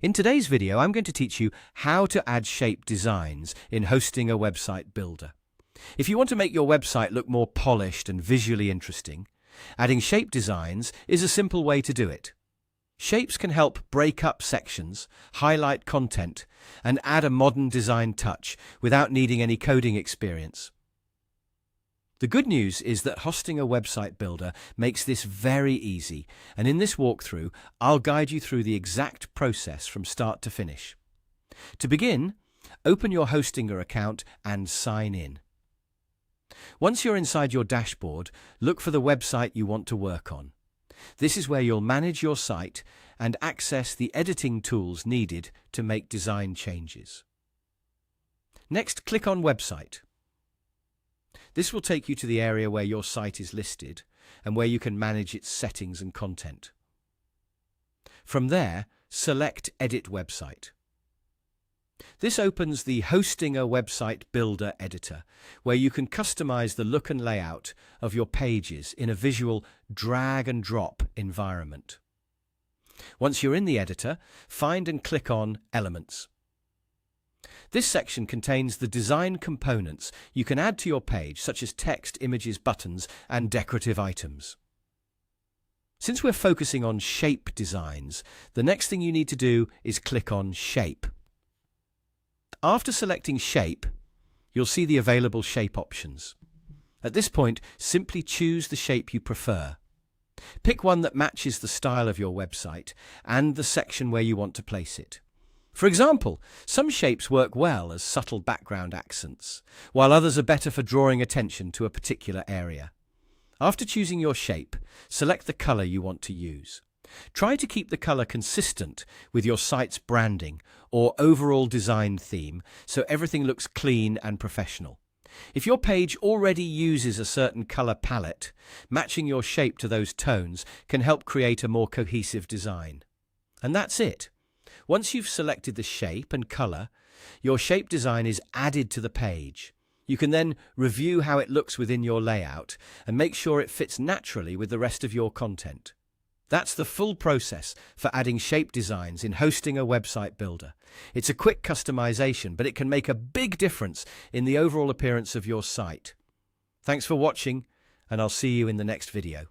In today's video, I'm going to teach you how to add shape designs in Hosting a Website Builder. If you want to make your website look more polished and visually interesting, adding shape designs is a simple way to do it. Shapes can help break up sections, highlight content, and add a modern design touch without needing any coding experience. The good news is that Hosting a Website Builder makes this very easy, and in this walkthrough, I'll guide you through the exact process from start to finish. To begin, open your Hostinger account and sign in. Once you're inside your dashboard, look for the website you want to work on. This is where you'll manage your site and access the editing tools needed to make design changes. Next, click on Website. This will take you to the area where your site is listed and where you can manage its settings and content. From there, select Edit Website. This opens the Hosting a Website Builder editor, where you can customize the look and layout of your pages in a visual drag-and-drop environment. Once you're in the editor, find and click on Elements. This section contains the design components you can add to your page, such as text, images, buttons, and decorative items. Since we're focusing on shape designs, the next thing you need to do is click on Shape. After selecting Shape, you'll see the available shape options. At this point, simply choose the shape you prefer. Pick one that matches the style of your website and the section where you want to place it. For example, some shapes work well as subtle background accents, while others are better for drawing attention to a particular area. After choosing your shape, select the color you want to use. Try to keep the color consistent with your site's branding or overall design theme so everything looks clean and professional. If your page already uses a certain color palette, matching your shape to those tones can help create a more cohesive design. And that's it. Once you've selected the shape and color, your shape design is added to the page. You can then review how it looks within your layout and make sure it fits naturally with the rest of your content. That's the full process for adding shape designs in Hosting a Website Builder. It's a quick customization, but it can make a big difference in the overall appearance of your site. Thanks for watching, and I'll see you in the next video.